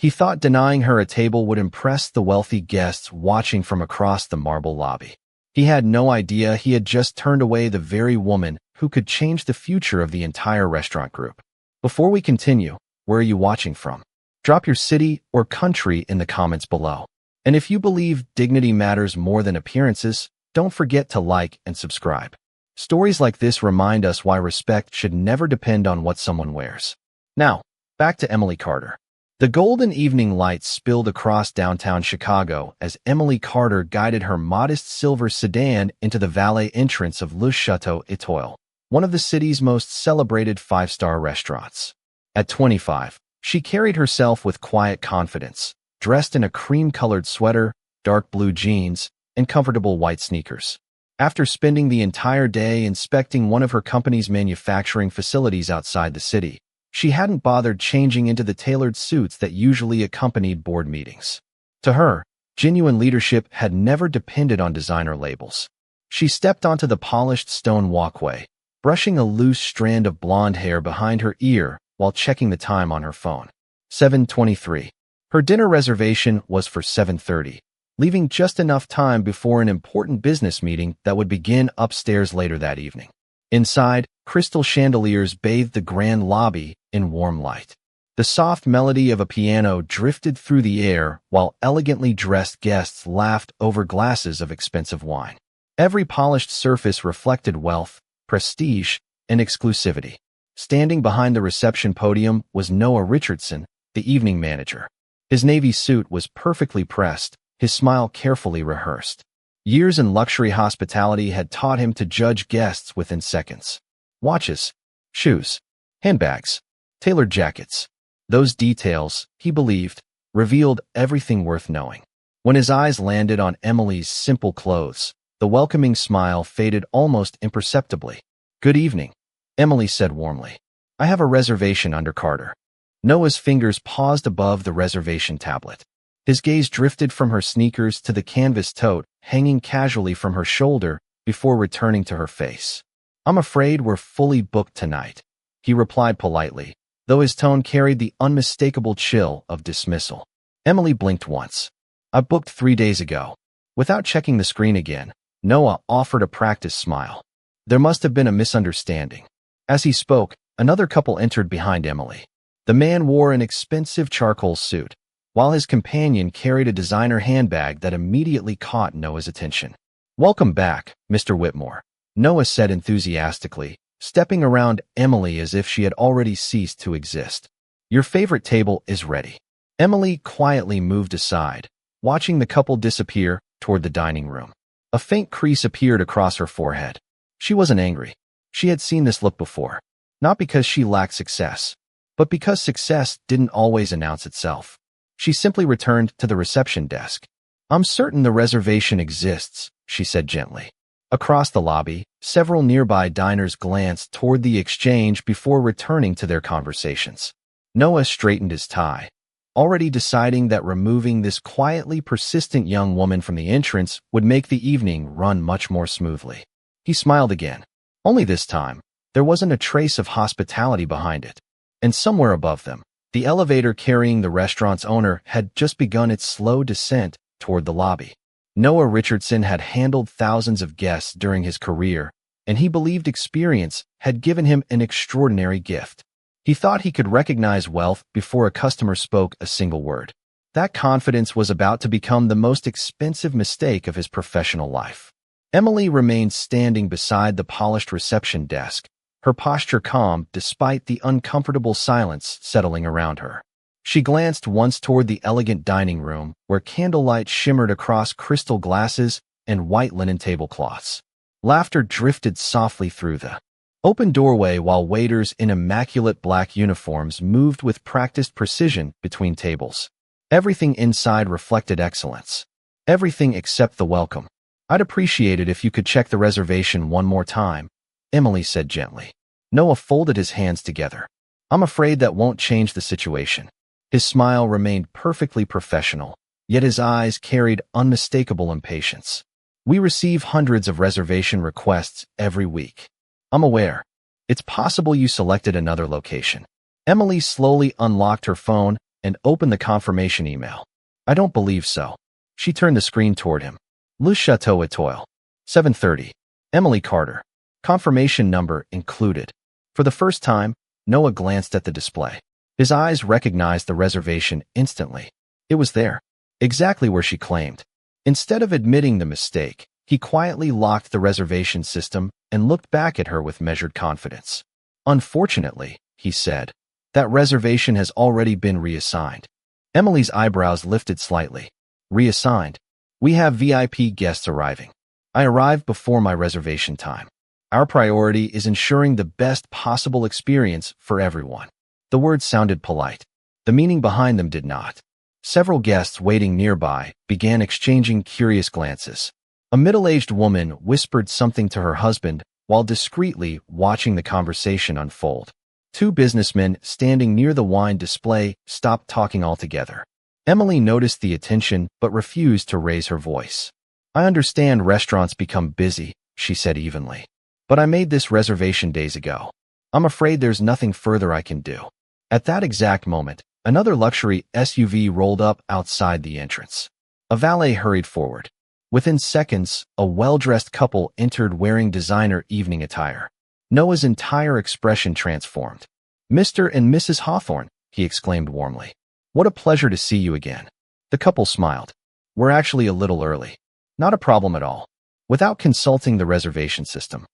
He thought denying her a table would impress the wealthy guests watching from across the marble lobby. He had no idea he had just turned away the very woman who could change the future of the entire restaurant group. Before we continue, where are you watching from? Drop your city or country in the comments below. And if you believe dignity matters more than appearances, don't forget to like and subscribe. Stories like this remind us why respect should never depend on what someone wears. Now, back to Emily Carter. The golden evening lights spilled across downtown Chicago as Emily Carter guided her modest silver sedan into the valet entrance of Le Chateau Etoile, one of the city's most celebrated five-star restaurants. At 25, she carried herself with quiet confidence, dressed in a cream-colored sweater, dark blue jeans, and comfortable white sneakers. After spending the entire day inspecting one of her company's manufacturing facilities outside the city, she hadn't bothered changing into the tailored suits that usually accompanied board meetings. To her, genuine leadership had never depended on designer labels. She stepped onto the polished stone walkway, brushing a loose strand of blonde hair behind her ear while checking the time on her phone. 7:23. Her dinner reservation was for 7:30, leaving just enough time before an important business meeting that would begin upstairs later that evening. Inside, crystal chandeliers bathed the grand lobby in warm light. The soft melody of a piano drifted through the air while elegantly dressed guests laughed over glasses of expensive wine. Every polished surface reflected wealth, prestige, and exclusivity. Standing behind the reception podium was Noah Richardson, the evening manager. His navy suit was perfectly pressed, his smile carefully rehearsed. Years in luxury hospitality had taught him to judge guests within seconds. Watches, shoes, handbags, tailored jackets. Those details, he believed, revealed everything worth knowing. When his eyes landed on Emily's simple clothes, the welcoming smile faded almost imperceptibly. "Good evening," Emily said warmly. "I have a reservation under Carter." Noah's fingers paused above the reservation tablet. His gaze drifted from her sneakers to the canvas tote hanging casually from her shoulder before returning to her face. "I'm afraid we're fully booked tonight," he replied politely, though his tone carried the unmistakable chill of dismissal. Emily blinked once. "I booked 3 days ago." Without checking the screen again, Noah offered a practiced smile. There must have been a misunderstanding. As he spoke, another couple entered behind Emily. The man wore an expensive charcoal suit, while his companion carried a designer handbag that immediately caught Noah's attention. "Welcome back, Mr. Whitmore," Noah said enthusiastically, stepping around Emily as if she had already ceased to exist. "Your favorite table is ready." Emily quietly moved aside, watching the couple disappear toward the dining room. A faint crease appeared across her forehead. She wasn't angry. She had seen this look before, not because she lacked success, but because success didn't always announce itself. She simply returned to the reception desk. "I'm certain the reservation exists," she said gently. Across the lobby, several nearby diners glanced toward the exchange before returning to their conversations. Noah straightened his tie, already deciding that removing this quietly persistent young woman from the entrance would make the evening run much more smoothly. He smiled again. Only this time, there wasn't a trace of hospitality behind it. And somewhere above them, the elevator carrying the restaurant's owner had just begun its slow descent toward the lobby. Noah Richardson had handled thousands of guests during his career, and he believed experience had given him an extraordinary gift. He thought he could recognize wealth before a customer spoke a single word. That confidence was about to become the most expensive mistake of his professional life. Emily remained standing beside the polished reception desk, her posture calm despite the uncomfortable silence settling around her. She glanced once toward the elegant dining room, where candlelight shimmered across crystal glasses and white linen tablecloths. Laughter drifted softly through the open doorway while waiters in immaculate black uniforms moved with practiced precision between tables. Everything inside reflected excellence. Everything except the welcome. "I'd appreciate it if you could check the reservation one more time," Emily said gently. Noah folded his hands together. "I'm afraid that won't change the situation." His smile remained perfectly professional, yet his eyes carried unmistakable impatience. "We receive hundreds of reservation requests every week." "I'm aware. It's possible you selected another location." Emily slowly unlocked her phone and opened the confirmation email. I don't believe so. She turned the screen toward him. Le Chateau Etoile. 7:30. Emily Carter. Confirmation number included. For the first time, Noah glanced at the display. His eyes recognized the reservation instantly. It was there, exactly where she claimed. Instead of admitting the mistake, he quietly locked the reservation system and looked back at her with measured confidence. Unfortunately, he said, that reservation has already been reassigned. Emily's eyebrows lifted slightly. Reassigned? We have VIP guests arriving. I arrived before my reservation time. Our priority is ensuring the best possible experience for everyone. The words sounded polite. The meaning behind them did not. Several guests waiting nearby began exchanging curious glances. A middle-aged woman whispered something to her husband while discreetly watching the conversation unfold. Two businessmen standing near the wine display stopped talking altogether. Emily noticed the attention but refused to raise her voice. I understand restaurants become busy, she said evenly. But I made this reservation days ago. I'm afraid there's nothing further I can do. At that exact moment, another luxury SUV rolled up outside the entrance. A valet hurried forward. Within seconds, a well-dressed couple entered wearing designer evening attire. Noah's entire expression transformed. Mr. and Mrs. Hawthorne, he exclaimed warmly. What a pleasure to see you again. The couple smiled. We're actually a little early. Not a problem at all. Without consulting the reservation system,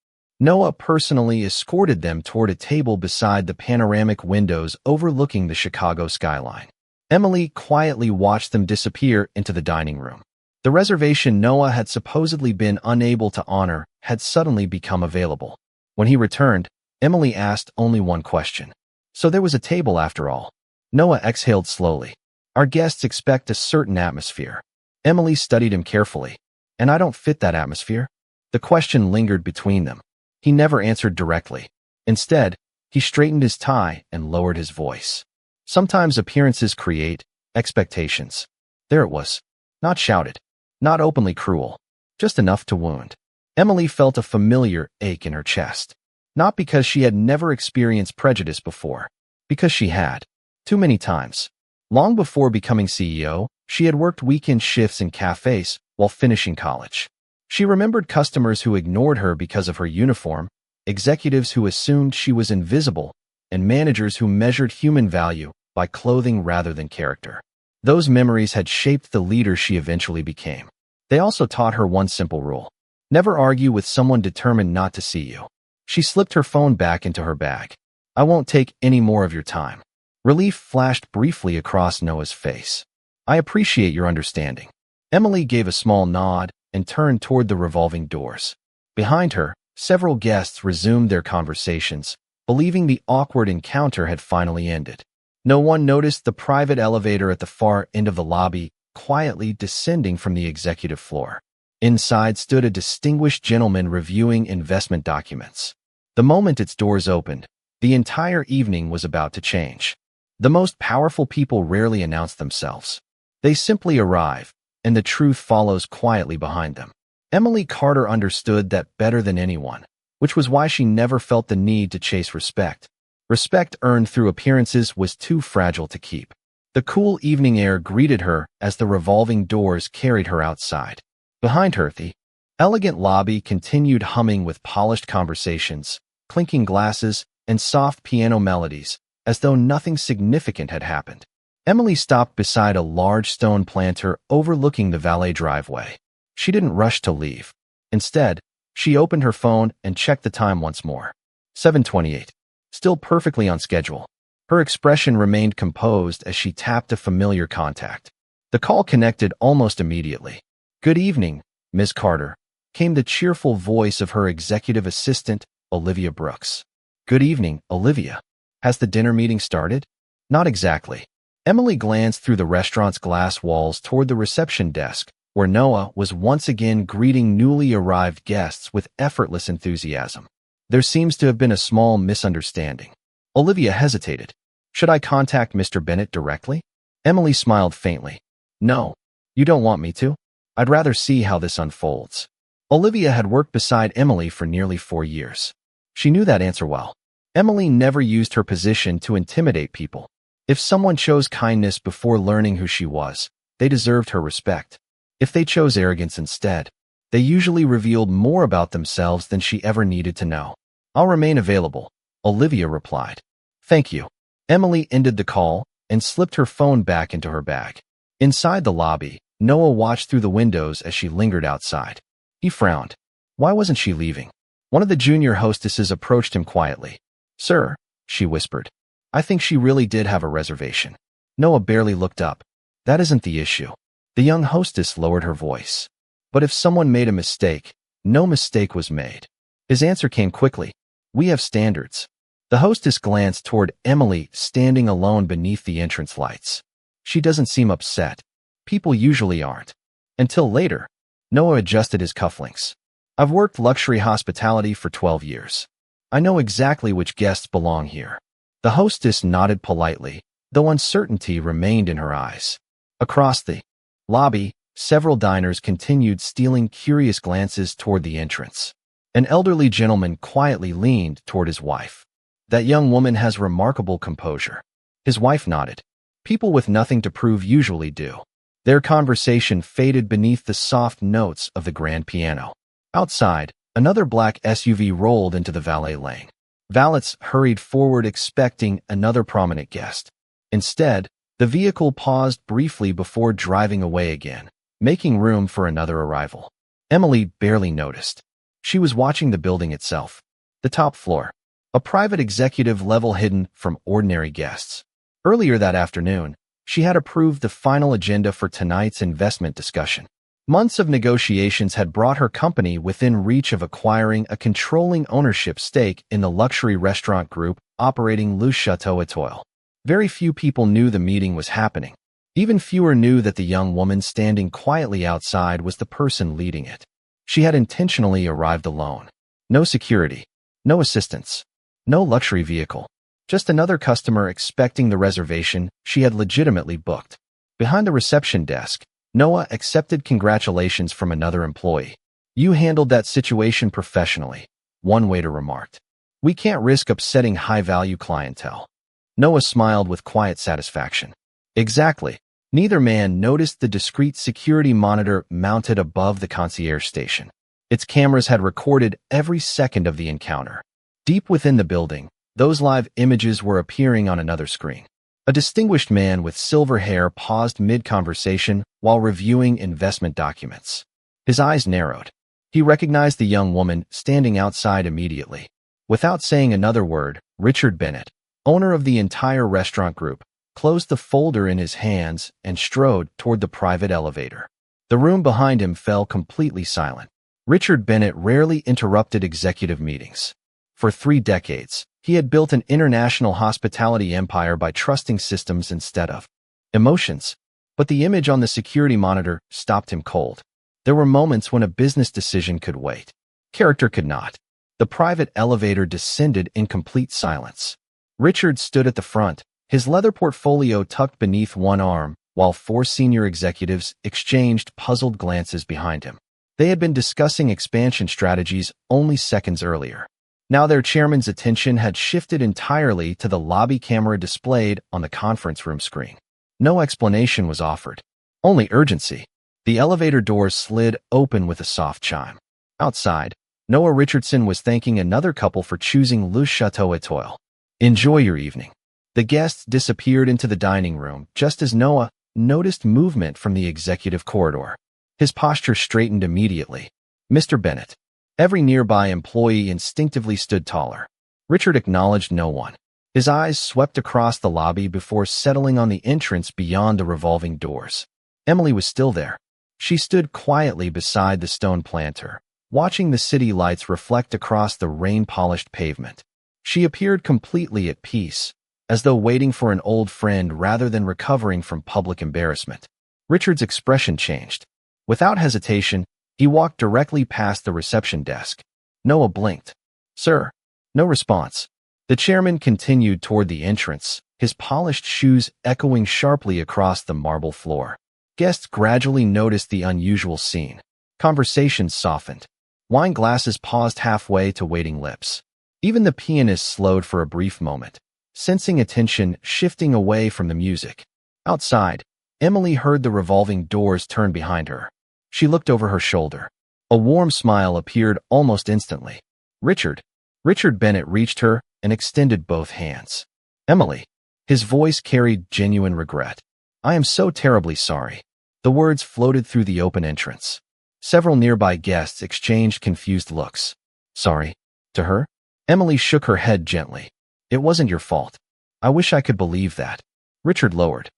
Noah personally escorted them toward a table beside the panoramic windows overlooking the Chicago skyline. Emily quietly watched them disappear into the dining room. The reservation Noah had supposedly been unable to honor had suddenly become available. When he returned, Emily asked only one question. So there was a table after all. Noah exhaled slowly. Our guests expect a certain atmosphere. Emily studied him carefully. And I don't fit that atmosphere? The question lingered between them. He never answered directly. Instead, he straightened his tie and lowered his voice. Sometimes appearances create expectations. There it was. Not shouted. Not openly cruel. Just enough to wound. Emily felt a familiar ache in her chest. Not because she had never experienced prejudice before. Because she had. Too many times. Long before becoming CEO, she had worked weekend shifts in cafes while finishing college. She remembered customers who ignored her because of her uniform, executives who assumed she was invisible, and managers who measured human value by clothing rather than character. Those memories had shaped the leader she eventually became. They also taught her one simple rule. Never argue with someone determined not to see you. She slipped her phone back into her bag. I won't take any more of your time. Relief flashed briefly across Noah's face. I appreciate your understanding. Emily gave a small nod and turned toward the revolving doors. Behind her, several guests resumed their conversations, believing the awkward encounter had finally ended. No one noticed the private elevator at the far end of the lobby quietly descending from the executive floor. Inside stood a distinguished gentleman reviewing investment documents. The moment its doors opened, the entire evening was about to change. The most powerful people rarely announce themselves. They simply arrive, and the truth follows quietly behind them. Emily Carter understood that better than anyone, which was why she never felt the need to chase respect. Respect earned through appearances was too fragile to keep. The cool evening air greeted her as the revolving doors carried her outside. Behind her, the elegant lobby continued humming with polished conversations, clinking glasses, and soft piano melodies, as though nothing significant had happened. Emily stopped beside a large stone planter overlooking the valet driveway. She didn't rush to leave. Instead, she opened her phone and checked the time once more. 7:28. Still perfectly on schedule. Her expression remained composed as she tapped a familiar contact. The call connected almost immediately. Good evening, Ms. Carter, came the cheerful voice of her executive assistant, Olivia Brooks. Good evening, Olivia. Has the dinner meeting started? Not exactly. Emily glanced through the restaurant's glass walls toward the reception desk, where Noah was once again greeting newly arrived guests with effortless enthusiasm. There seems to have been a small misunderstanding. Olivia hesitated. Should I contact Mr. Bennett directly? Emily smiled faintly. No, you don't want me to? I'd rather see how this unfolds. Olivia had worked beside Emily for nearly 4 years. She knew that answer well. Emily never used her position to intimidate people. If someone chose kindness before learning who she was, they deserved her respect. If they chose arrogance instead, they usually revealed more about themselves than she ever needed to know. "I'll remain available," Olivia replied. "Thank you." Emily ended the call and slipped her phone back into her bag. Inside the lobby, Noah watched through the windows as she lingered outside. He frowned. Why wasn't she leaving? One of the junior hostesses approached him quietly. "Sir," she whispered, "I think she really did have a reservation." Noah barely looked up. "That isn't the issue." The young hostess lowered her voice. "But if someone made a mistake, no mistake was made." His answer came quickly. "We have standards." The hostess glanced toward Emily, standing alone beneath the entrance lights. "She doesn't seem upset. People usually aren't." Until later, Noah adjusted his cufflinks. "I've worked luxury hospitality for 12 years. I know exactly which guests belong here." The hostess nodded politely, though uncertainty remained in her eyes. Across the lobby, several diners continued stealing curious glances toward the entrance. An elderly gentleman quietly leaned toward his wife. "That young woman has remarkable composure." His wife nodded. People with nothing to prove usually do. Their conversation faded beneath the soft notes of the grand piano. Outside, another black SUV rolled into the valet lane. Valets hurried forward expecting another prominent guest. Instead, the vehicle paused briefly before driving away again, making room for another arrival. Emily barely noticed. She was watching the building itself. The top floor. A private executive level hidden from ordinary guests. Earlier that afternoon, she had approved the final agenda for tonight's investment discussion. Months of negotiations had brought her company within reach of acquiring a controlling ownership stake in the luxury restaurant group operating Le Chateau Étoile. Very few people knew the meeting was happening. Even fewer knew that the young woman standing quietly outside was the person leading it. She had intentionally arrived alone. No security, no assistance, no luxury vehicle. Just another customer expecting the reservation she had legitimately booked. Behind the reception desk, Noah accepted congratulations from another employee. "You handled that situation professionally," one waiter remarked. "We can't risk upsetting high-value clientele." Noah smiled with quiet satisfaction. Exactly. Neither man noticed the discreet security monitor mounted above the concierge station. Its cameras had recorded every second of the encounter. Deep within the building, those live images were appearing on another screen. A distinguished man with silver hair paused mid-conversation while reviewing investment documents. His eyes narrowed. He recognized the young woman standing outside immediately. Without saying another word, Richard Bennett, owner of the entire restaurant group, closed the folder in his hands and strode toward the private elevator. The room behind him fell completely silent. Richard Bennett rarely interrupted executive meetings. For 3 decades, he had built an international hospitality empire by trusting systems instead of emotions. But the image on the security monitor stopped him cold. There were moments when a business decision could wait. Character could not. The private elevator descended in complete silence. Richard stood at the front, his leather portfolio tucked beneath one arm, while 4 senior executives exchanged puzzled glances behind him. They had been discussing expansion strategies only seconds earlier. Now their chairman's attention had shifted entirely to the lobby camera displayed on the conference room screen. No explanation was offered. Only urgency. The elevator doors slid open with a soft chime. Outside, Noah Richardson was thanking another couple for choosing Le Chateau Étoile. "Enjoy your evening." The guests disappeared into the dining room just as Noah noticed movement from the executive corridor. His posture straightened immediately. "Mr. Bennett." Every nearby employee instinctively stood taller. Richard acknowledged no one. His eyes swept across the lobby before settling on the entrance beyond the revolving doors. Emily was still there. She stood quietly beside the stone planter, watching the city lights reflect across the rain-polished pavement. She appeared completely at peace, as though waiting for an old friend rather than recovering from public embarrassment. Richard's expression changed. Without hesitation, he walked directly past the reception desk. Noah blinked. "Sir." No response. The chairman continued toward the entrance, his polished shoes echoing sharply across the marble floor. Guests gradually noticed the unusual scene. Conversations softened. Wine glasses paused halfway to waiting lips. Even the pianist slowed for a brief moment. sensing attention shifting away from the music. Outside, Emily heard the revolving doors turn behind her. She looked over her shoulder. A warm smile appeared almost instantly. Richard. Richard Bennett reached her and extended both hands. Emily. His voice carried genuine regret. I am so terribly sorry. The words floated through the open entrance. Several nearby guests exchanged confused looks. Sorry. To her? Emily shook her head gently. It wasn't your fault. I wish I could believe that. Richard lowered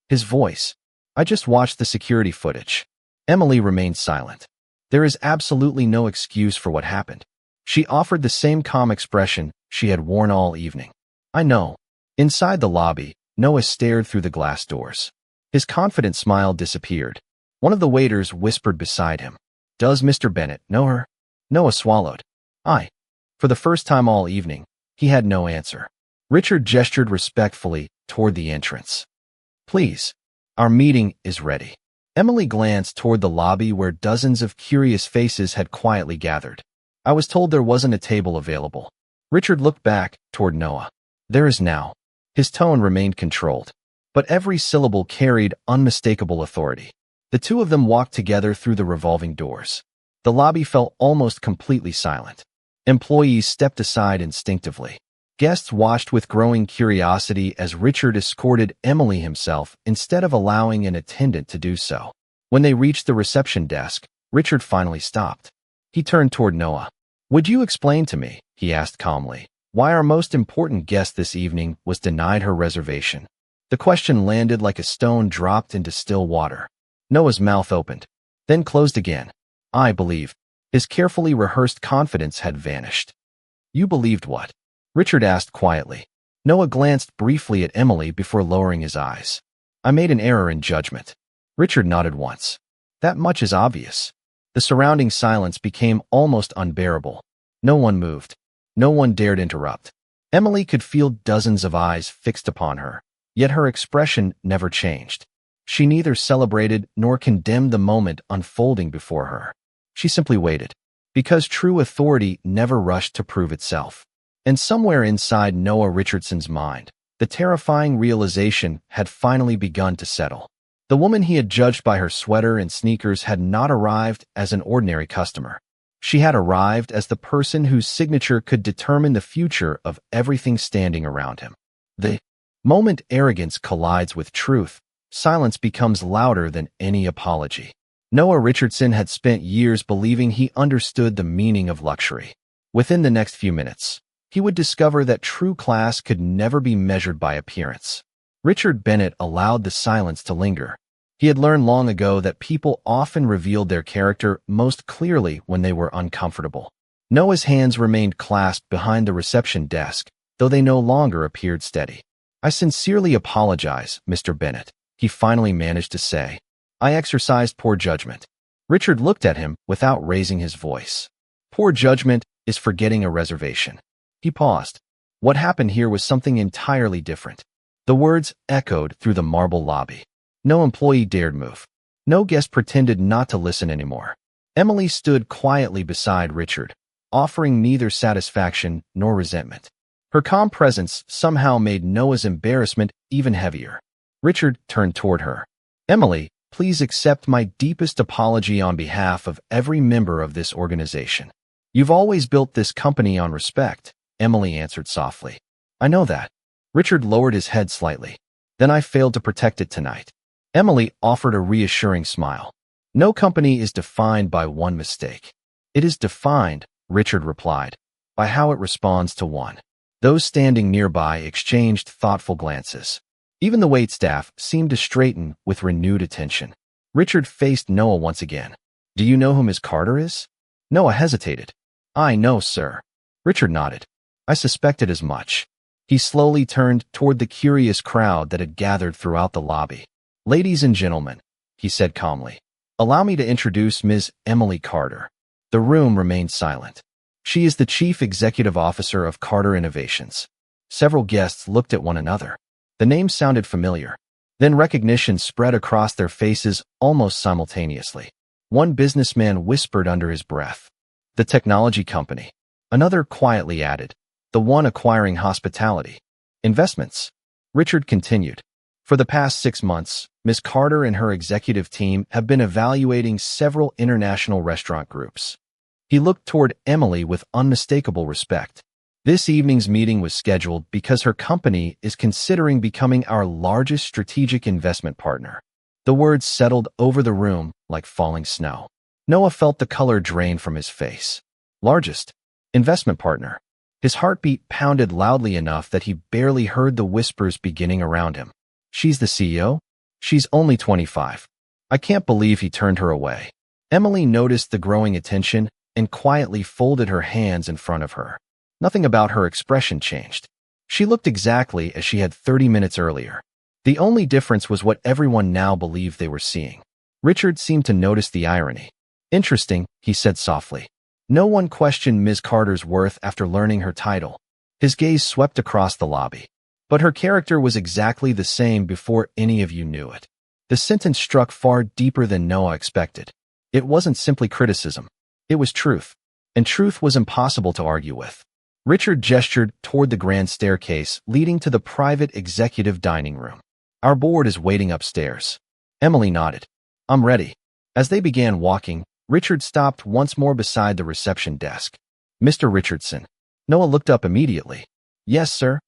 his voice. I just watched the security footage. Emily remained silent. There is absolutely no excuse for what happened. She offered the same calm expression she had worn all evening. I know. Inside the lobby, Noah stared through the glass doors. His confident smile disappeared. One of the waiters whispered beside him. Does Mr. Bennett know her? Noah swallowed. For the first time all evening, he had no answer. Richard gestured respectfully toward the entrance. Please. Our meeting is ready. Emily glanced toward the lobby where dozens of curious faces had quietly gathered. I was told there wasn't a table available. Richard looked back toward Noah. There is now. His tone remained controlled, but every syllable carried unmistakable authority. The two of them walked together through the revolving doors. The lobby felt almost completely silent. Employees stepped aside instinctively. Guests watched with growing curiosity as Richard escorted Emily himself instead of allowing an attendant to do so. When they reached the reception desk, Richard finally stopped. He turned toward Noah. Would you explain to me, he asked calmly, why our most important guest this evening was denied her reservation? The question landed like a stone dropped into still water. Noah's mouth opened, then closed again. I believe. His carefully rehearsed confidence had vanished. You believed what? Richard asked quietly. Noah glanced briefly at Emily before lowering his eyes. I made an error in judgment. Richard nodded once. That much is obvious. The surrounding silence became almost unbearable. No one moved. No one dared interrupt. Emily could feel dozens of eyes fixed upon her, yet her expression never changed. She neither celebrated nor condemned the moment unfolding before her. She simply waited, because true authority never rushed to prove itself. And somewhere inside Noah Richardson's mind, the terrifying realization had finally begun to settle. The woman he had judged by her sweater and sneakers had not arrived as an ordinary customer. She had arrived as the person whose signature could determine the future of everything standing around him. The moment arrogance collides with truth, silence becomes louder than any apology. Noah Richardson had spent years believing he understood the meaning of luxury. Within the next few minutes, he would discover that true class could never be measured by appearance. Richard Bennett allowed the silence to linger. He had learned long ago that people often revealed their character most clearly when they were uncomfortable. Noah's hands remained clasped behind the reception desk, though they no longer appeared steady. I sincerely apologize, Mr. Bennett, he finally managed to say. I exercised poor judgment. Richard looked at him without raising his voice. Poor judgment is forgetting a reservation. He paused. What happened here was something entirely different. The words echoed through the marble lobby. No employee dared move. No guest pretended not to listen anymore. Emily stood quietly beside Richard, offering neither satisfaction nor resentment. Her calm presence somehow made Noah's embarrassment even heavier. Richard turned toward her. Emily, please accept my deepest apology on behalf of every member of this organization. You've always built this company on respect, Emily answered softly. I know that. Richard lowered his head slightly. Then I failed to protect it tonight. Emily offered a reassuring smile. No company is defined by one mistake. It is defined, Richard replied, by how it responds to one. Those standing nearby exchanged thoughtful glances. Even the waitstaff seemed to straighten with renewed attention. Richard faced Noah once again. Do you know who Miss Carter is? Noah hesitated. I know, sir. Richard nodded. I suspected as much. He slowly turned toward the curious crowd that had gathered throughout the lobby. Ladies and gentlemen, he said calmly, allow me to introduce Ms. Emily Carter. The room remained silent. She is the Chief Executive Officer of Carter Innovations. Several guests looked at one another. The name sounded familiar. Then recognition spread across their faces almost simultaneously. One businessman whispered under his breath. The technology company. Another quietly added. The one acquiring hospitality. Investments. Richard continued. For the past 6 months, Ms. Carter and her executive team have been evaluating several international restaurant groups. He looked toward Emily with unmistakable respect. This evening's meeting was scheduled because her company is considering becoming our largest strategic investment partner. The words settled over the room like falling snow. Noah felt the color drain from his face. Largest investment partner. His heartbeat pounded loudly enough that he barely heard the whispers beginning around him. She's the CEO? She's only 25. I can't believe he turned her away. Emily noticed the growing attention and quietly folded her hands in front of her. Nothing about her expression changed. She looked exactly as she had 30 minutes earlier. The only difference was what everyone now believed they were seeing. Richard seemed to notice the irony. Interesting, he said softly. No one questioned Ms. Carter's worth after learning her title. His gaze swept across the lobby. But her character was exactly the same before any of you knew it. The sentence struck far deeper than Noah expected. It wasn't simply criticism. It was truth. And truth was impossible to argue with. Richard gestured toward the grand staircase leading to the private executive dining room. Our board is waiting upstairs. Emily nodded. I'm ready. As they began walking, Richard stopped once more beside the reception desk. Mr. Richardson. Noah looked up immediately. Yes, sir.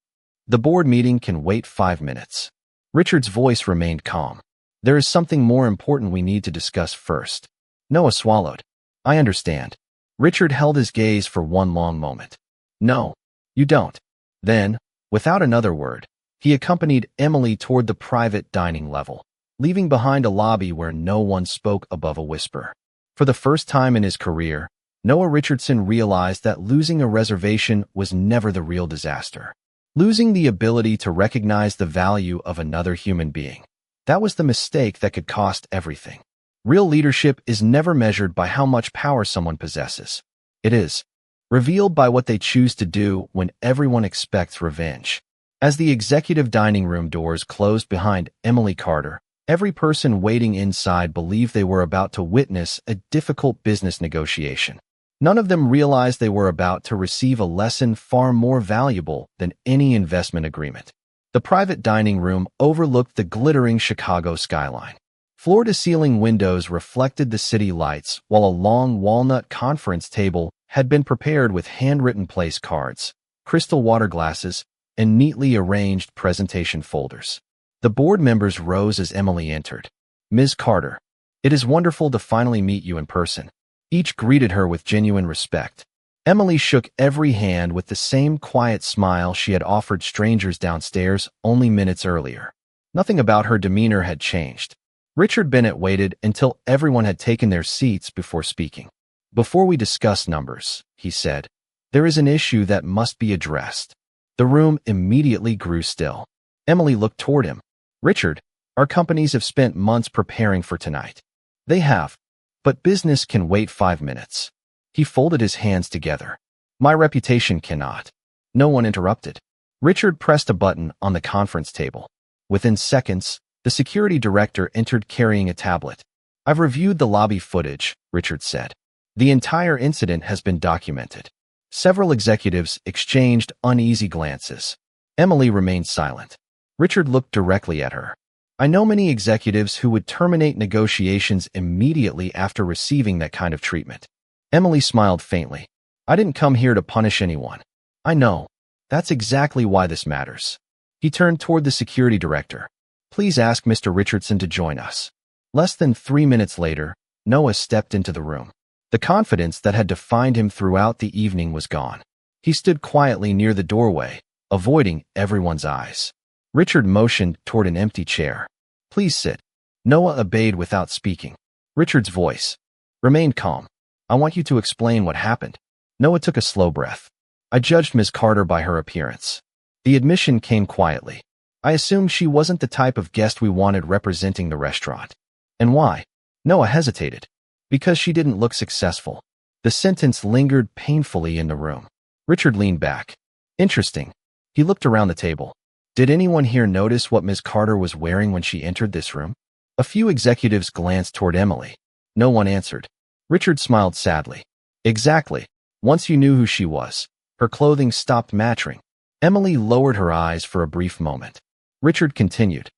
The board meeting can wait 5 minutes. Richard's voice remained calm. There is something more important we need to discuss first. Noah swallowed. I understand. Richard held his gaze for one long moment. No, you don't. Then, without another word, he accompanied Emily toward the private dining level, leaving behind a lobby where no one spoke above a whisper. For the first time in his career, Noah Richardson realized that losing a reservation was never the real disaster. Losing the ability to recognize the value of another human being. That was the mistake that could cost everything. Real leadership is never measured by how much power someone possesses. It is revealed by what they choose to do when everyone expects revenge. As the executive dining room doors closed behind Emily Carter, every person waiting inside believed they were about to witness a difficult business negotiation. None of them realized they were about to receive a lesson far more valuable than any investment agreement. The private dining room overlooked the glittering Chicago skyline. Floor-to-ceiling windows reflected the city lights, while a long walnut conference table had been prepared with handwritten place cards, crystal water glasses, and neatly arranged presentation folders. The board members rose as Emily entered. Ms. Carter, it is wonderful to finally meet you in person. Each greeted her with genuine respect. Emily shook every hand with the same quiet smile she had offered strangers downstairs only minutes earlier. Nothing about her demeanor had changed. Richard Bennett waited until everyone had taken their seats before speaking. Before we discuss numbers, he said, there is an issue that must be addressed. The room immediately grew still. Emily looked toward him. Richard, our companies have spent months preparing for tonight. They have. But business can wait 5 minutes. He folded his hands together. My reputation cannot. No one interrupted. Richard pressed a button on the conference table. Within seconds, the security director entered carrying a tablet. I've reviewed the lobby footage, Richard said. The entire incident has been documented. Several executives exchanged uneasy glances. Emily remained silent. Richard looked directly at her. I know many executives who would terminate negotiations immediately after receiving that kind of treatment. Emily smiled faintly. I didn't come here to punish anyone. I know. That's exactly why this matters. He turned toward the security director. Please ask Mr. Richardson to join us. Less than 3 minutes later, Noah stepped into the room. The confidence that had defined him throughout the evening was gone. He stood quietly near the doorway, avoiding everyone's eyes. Richard motioned toward an empty chair. Please sit. Noah obeyed without speaking. Richard's voice remained calm. I want you to explain what happened. Noah took a slow breath. I judged Ms. Carter by her appearance. The admission came quietly. I assumed she wasn't the type of guest we wanted representing the restaurant. And why? Noah hesitated. Because she didn't look successful. The sentence lingered painfully in the room. Richard leaned back. Interesting. He looked around the table. Did anyone here notice what Ms. Carter was wearing when she entered this room? A few executives glanced toward Emily. No one answered. Richard smiled sadly. Exactly. Once you knew who she was, her clothing stopped matching. Emily lowered her eyes for a brief moment. Richard continued.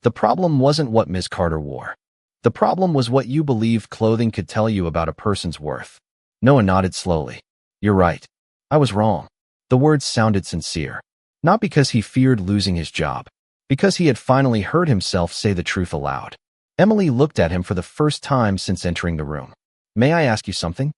The problem wasn't what Ms. Carter wore. The problem was what you believed clothing could tell you about a person's worth. Noah nodded slowly. You're right. I was wrong. The words sounded sincere. Not because he feared losing his job. Because he had finally heard himself say the truth aloud. Emily looked at him for the first time since entering the room. May I ask you something?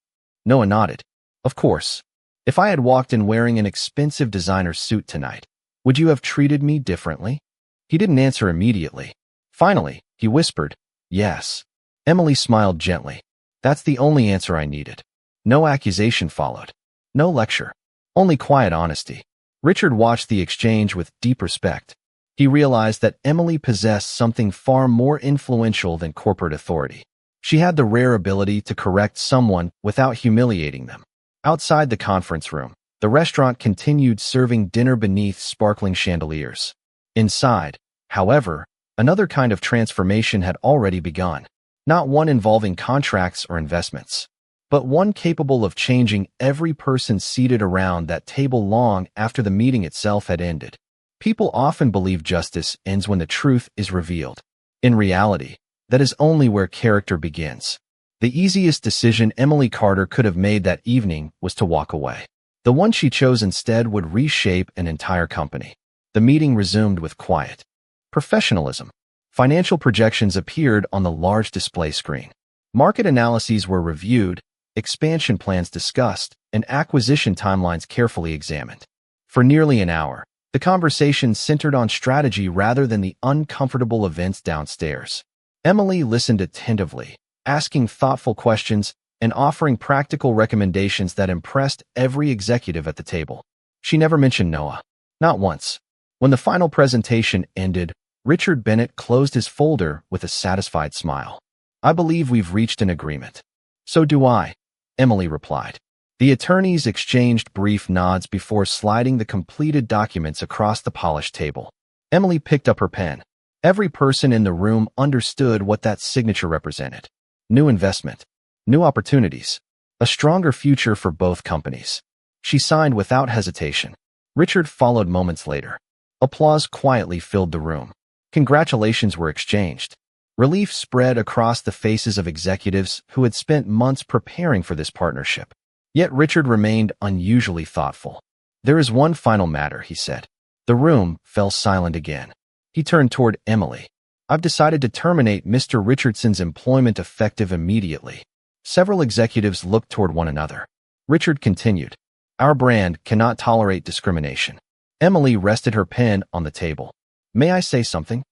Noah nodded. Of course. If I had walked in wearing an expensive designer suit tonight, would you have treated me differently? He didn't answer immediately. Finally, he whispered, yes. Emily smiled gently. That's the only answer I needed. No accusation followed. No lecture. Only quiet honesty. Richard watched the exchange with deep respect. He realized that Emily possessed something far more influential than corporate authority. She had the rare ability to correct someone without humiliating them. Outside the conference room, the restaurant continued serving dinner beneath sparkling chandeliers. Inside, however, another kind of transformation had already begun, not one involving contracts or investments, but one capable of changing every person seated around that table long after the meeting itself had ended. People often believe justice ends when the truth is revealed. In reality, that is only where character begins. The easiest decision Emily Carter could have made that evening was to walk away. The one she chose instead would reshape an entire company. The meeting resumed with quiet professionalism. Financial projections appeared on the large display screen. Market analyses were reviewed, expansion plans discussed, and acquisition timelines carefully examined. For nearly an hour, the conversation centered on strategy rather than the uncomfortable events downstairs. Emily listened attentively, asking thoughtful questions and offering practical recommendations that impressed every executive at the table. She never mentioned Noah. Not once. When the final presentation ended, Richard Bennett closed his folder with a satisfied smile. I believe we've reached an agreement. So do I, Emily replied. The attorneys exchanged brief nods before sliding the completed documents across the polished table. Emily picked up her pen. Every person in the room understood what that signature represented. New investment. New opportunities. A stronger future for both companies. She signed without hesitation. Richard followed moments later. Applause quietly filled the room. Congratulations were exchanged. Relief spread across the faces of executives who had spent months preparing for this partnership. Yet Richard remained unusually thoughtful. There is one final matter, he said. The room fell silent again. He turned toward Emily. I've decided to terminate Mr. Richardson's employment effective immediately. Several executives looked toward one another. Richard continued. Our brand cannot tolerate discrimination. Emily rested her pen on the table. May I say something?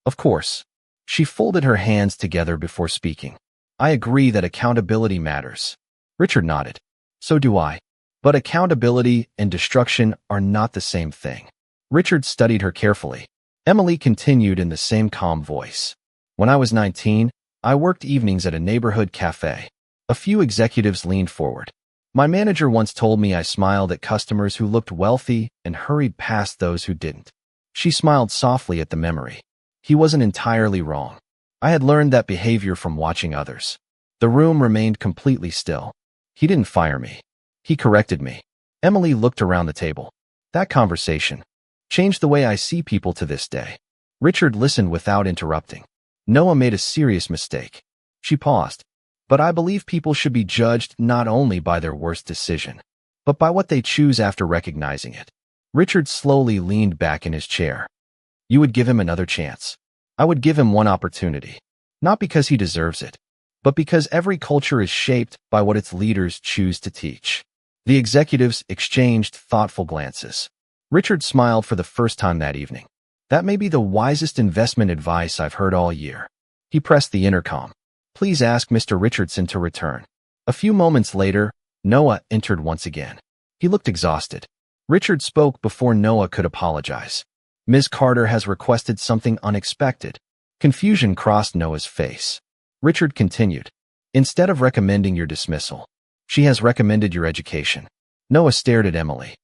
Of course. She folded her hands together before speaking. I agree that accountability matters. Richard nodded. So do I. But accountability and destruction are not the same thing. Richard studied her carefully. Emily continued in the same calm voice. When I was 19, I worked evenings at a neighborhood cafe. A few executives leaned forward. My manager once told me I smiled at customers who looked wealthy and hurried past those who didn't. She smiled softly at the memory. He wasn't entirely wrong. I had learned that behavior from watching others. The room remained completely still. He didn't fire me. He corrected me. Emily looked around the table. That conversation changed the way I see people to this day. Richard listened without interrupting. Noah made a serious mistake. She paused. But I believe people should be judged not only by their worst decision, but by what they choose after recognizing it. Richard slowly leaned back in his chair. You would give him another chance. I would give him one opportunity. Not because he deserves it, but because every culture is shaped by what its leaders choose to teach. The executives exchanged thoughtful glances. Richard smiled for the first time that evening. That may be the wisest investment advice I've heard all year. He pressed the intercom. Please ask Mr. Richardson to return. A few moments later, Noah entered once again. He looked exhausted. Richard spoke before Noah could apologize. Ms. Carter has requested something unexpected. Confusion crossed Noah's face. Richard continued. Instead of recommending your dismissal, she has recommended your education. Noah stared at Emily.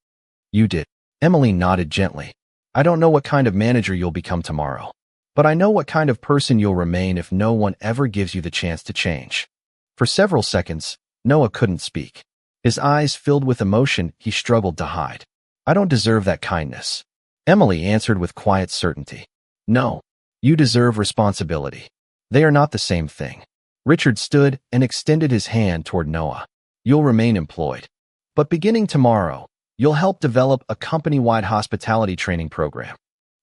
You did. Emily nodded gently. I don't know what kind of manager you'll become tomorrow, but I know what kind of person you'll remain if no one ever gives you the chance to change. For several seconds, Noah couldn't speak. His eyes filled with emotion he struggled to hide. I don't deserve that kindness. Emily answered with quiet certainty. No, you deserve responsibility. They are not the same thing. Richard stood and extended his hand toward Noah. You'll remain employed. But beginning tomorrow, you'll help develop a company-wide hospitality training program.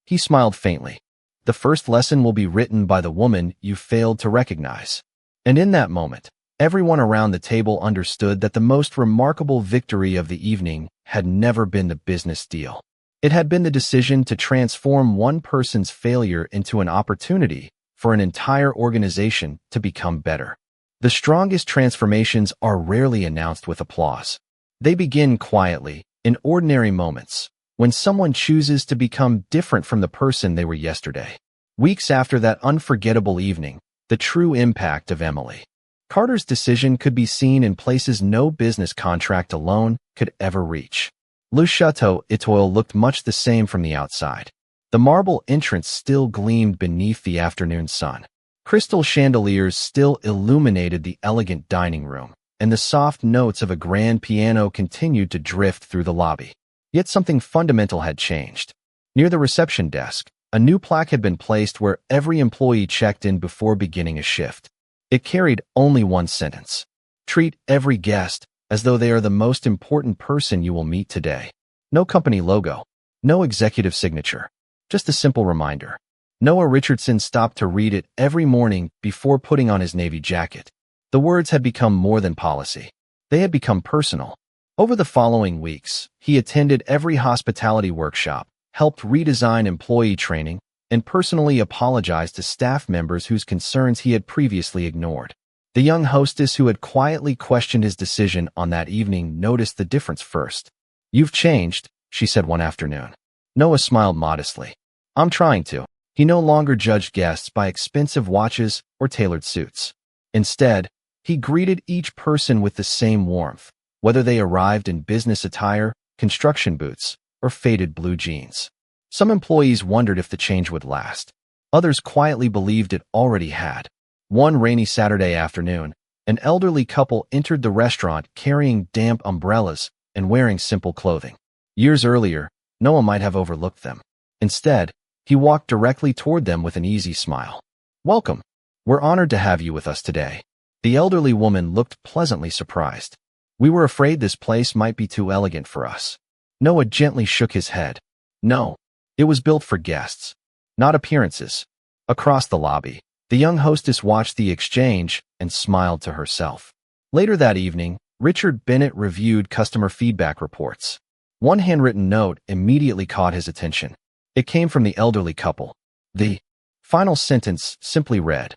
He smiled faintly. The first lesson will be written by the woman you failed to recognize. And in that moment, everyone around the table understood that the most remarkable victory of the evening had never been the business deal. It had been the decision to transform one person's failure into an opportunity for an entire organization to become better. The strongest transformations are rarely announced with applause. They begin quietly, in ordinary moments, when someone chooses to become different from the person they were yesterday. Weeks after that unforgettable evening, the true impact of Emily Carter's decision could be seen in places no business contract alone could ever reach. Le Chateau Etoile looked much the same from the outside. The marble entrance still gleamed beneath the afternoon sun. Crystal chandeliers still illuminated the elegant dining room, and the soft notes of a grand piano continued to drift through the lobby. Yet something fundamental had changed. Near the reception desk, a new plaque had been placed where every employee checked in before beginning a shift. It carried only one sentence. Treat every guest as though they are the most important person you will meet today. No company logo, no executive signature, just a simple reminder. Noah Richardson stopped to read it every morning before putting on his navy jacket. The words had become more than policy. They had become personal. Over the following weeks, he attended every hospitality workshop, helped redesign employee training, and personally apologized to staff members whose concerns he had previously ignored. The young hostess who had quietly questioned his decision on that evening noticed the difference first. You've changed, she said one afternoon. Noah smiled modestly. I'm trying to. He no longer judged guests by expensive watches or tailored suits. Instead, he greeted each person with the same warmth, whether they arrived in business attire, construction boots, or faded blue jeans. Some employees wondered if the change would last. Others quietly believed it already had. One rainy Saturday afternoon, an elderly couple entered the restaurant carrying damp umbrellas and wearing simple clothing. Years earlier, Noah might have overlooked them. Instead, he walked directly toward them with an easy smile. Welcome. We're honored to have you with us today. The elderly woman looked pleasantly surprised. We were afraid this place might be too elegant for us. Noah gently shook his head. No, it was built for guests, not appearances. Across the lobby, the young hostess watched the exchange and smiled to herself. Later that evening, Richard Bennett reviewed customer feedback reports. One handwritten note immediately caught his attention. It came from the elderly couple. The final sentence simply read,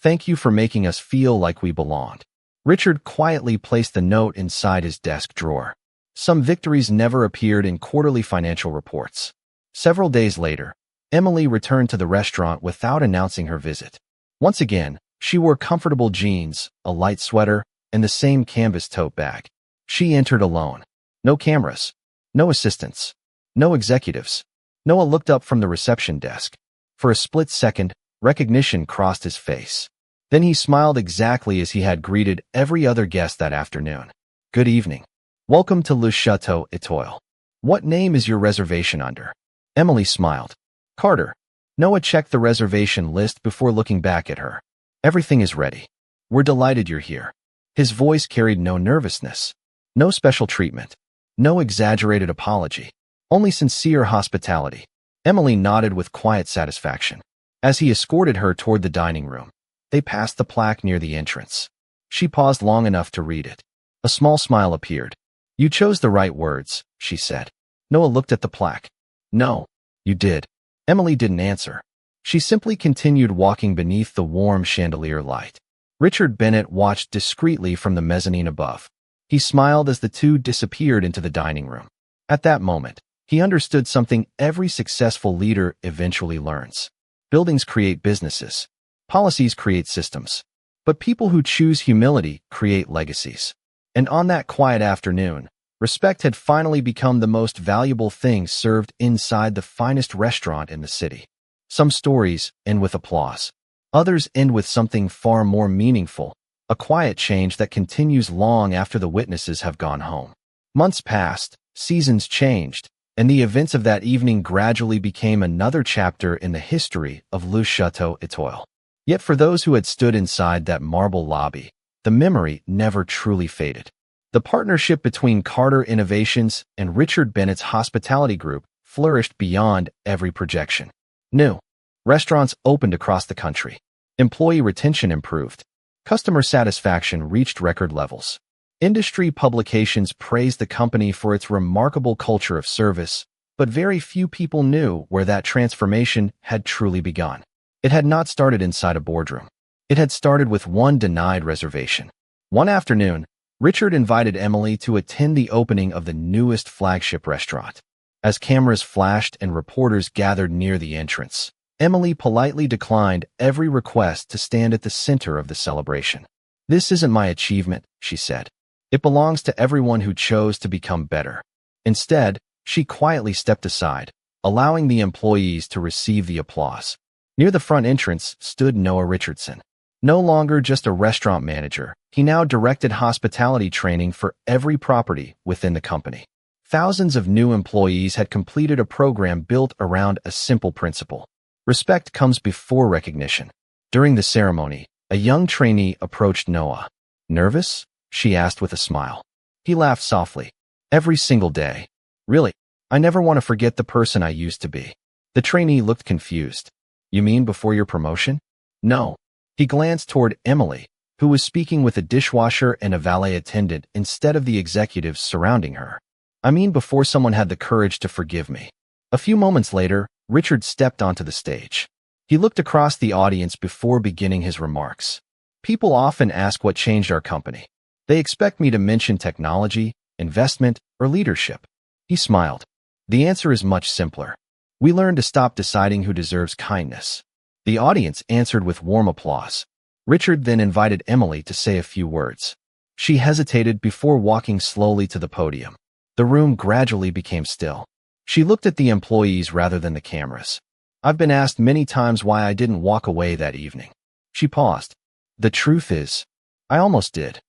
"Thank you for making us feel like we belonged." Richard quietly placed the note inside his desk drawer. Some victories never appeared in quarterly financial reports. Several days later, Emily returned to the restaurant without announcing her visit. Once again, she wore comfortable jeans, a light sweater, and the same canvas tote bag. She entered alone. No cameras, no assistants, no executives. Noah looked up from the reception desk. For a split second, recognition crossed his face. Then he smiled exactly as he had greeted every other guest that afternoon. Good evening. Welcome to Le Chateau Etoile. What name is your reservation under? Emily smiled. Carter. Noah checked the reservation list before looking back at her. Everything is ready. We're delighted you're here. His voice carried no nervousness, no special treatment, no exaggerated apology, only sincere hospitality. Emily nodded with quiet satisfaction. As he escorted her toward the dining room, they passed the plaque near the entrance. She paused long enough to read it. A small smile appeared. You chose the right words, she said. Noah looked at the plaque. No, you did. Emily didn't answer. She simply continued walking beneath the warm chandelier light. Richard Bennett watched discreetly from the mezzanine above. He smiled as the two disappeared into the dining room. At that moment, he understood something every successful leader eventually learns. Buildings create businesses. Policies create systems. But people who choose humility create legacies. And on that quiet afternoon, respect had finally become the most valuable thing served inside the finest restaurant in the city. Some stories end with applause. Others end with something far more meaningful, a quiet change that continues long after the witnesses have gone home. Months passed, seasons changed, and the events of that evening gradually became another chapter in the history of Le Chateau Étoile. Yet for those who had stood inside that marble lobby, the memory never truly faded. The partnership between Carter Innovations and Richard Bennett's hospitality group flourished beyond every projection. New restaurants opened across the country. Employee retention improved. Customer satisfaction reached record levels. Industry publications praised the company for its remarkable culture of service, but very few people knew where that transformation had truly begun. It had not started inside a boardroom. It had started with one denied reservation. One afternoon, Richard invited Emily to attend the opening of the newest flagship restaurant. As cameras flashed and reporters gathered near the entrance, Emily politely declined every request to stand at the center of the celebration. "This isn't my achievement," she said. "It belongs to everyone who chose to become better." Instead, she quietly stepped aside, allowing the employees to receive the applause. Near the front entrance stood Noah Richardson. No longer just a restaurant manager, he now directed hospitality training for every property within the company. Thousands of new employees had completed a program built around a simple principle. Respect comes before recognition. During the ceremony, a young trainee approached Noah. "Nervous?" she asked with a smile. He laughed softly. "Every single day. Really, I never want to forget the person I used to be." The trainee looked confused. "You mean before your promotion?" "No." He glanced toward Emily, who was speaking with a dishwasher and a valet attendant instead of the executives surrounding her. "I mean before someone had the courage to forgive me." A few moments later, Richard stepped onto the stage. He looked across the audience before beginning his remarks. "People often ask what changed our company. They expect me to mention technology, investment, or leadership." He smiled. "The answer is much simpler. We learned to stop deciding who deserves kindness." The audience answered with warm applause. Richard then invited Emily to say a few words. She hesitated before walking slowly to the podium. The room gradually became still. She looked at the employees rather than the cameras. "I've been asked many times why I didn't walk away that evening." She paused. "The truth is, I almost did."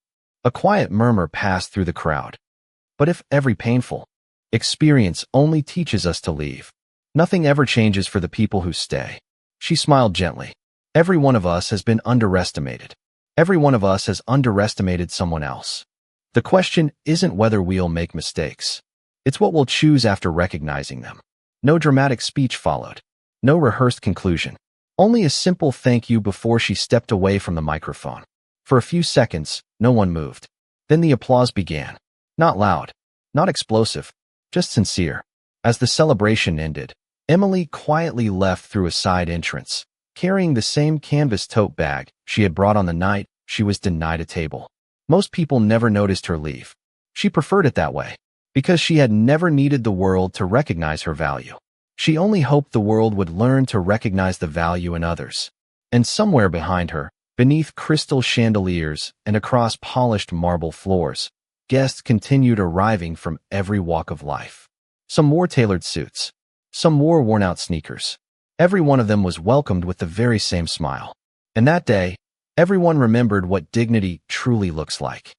A quiet murmur passed through the crowd. "But if every painful experience only teaches us to leave, nothing ever changes for the people who stay." She smiled gently. "Every one of us has been underestimated. Every one of us has underestimated someone else. The question isn't whether we'll make mistakes. It's what we'll choose after recognizing them." No dramatic speech followed. No rehearsed conclusion. Only a simple thank you before she stepped away from the microphone. For a few seconds, no one moved. Then the applause began. Not loud, not explosive, just sincere. As the celebration ended, Emily quietly left through a side entrance, carrying the same canvas tote bag she had brought on the night she was denied a table. Most people never noticed her leave. She preferred it that way, because she had never needed the world to recognize her value. She only hoped the world would learn to recognize the value in others. And somewhere behind her, beneath crystal chandeliers and across polished marble floors, guests continued arriving from every walk of life. Some wore tailored suits. Some wore worn-out sneakers. Every one of them was welcomed with the very same smile. And that day, everyone remembered what dignity truly looks like.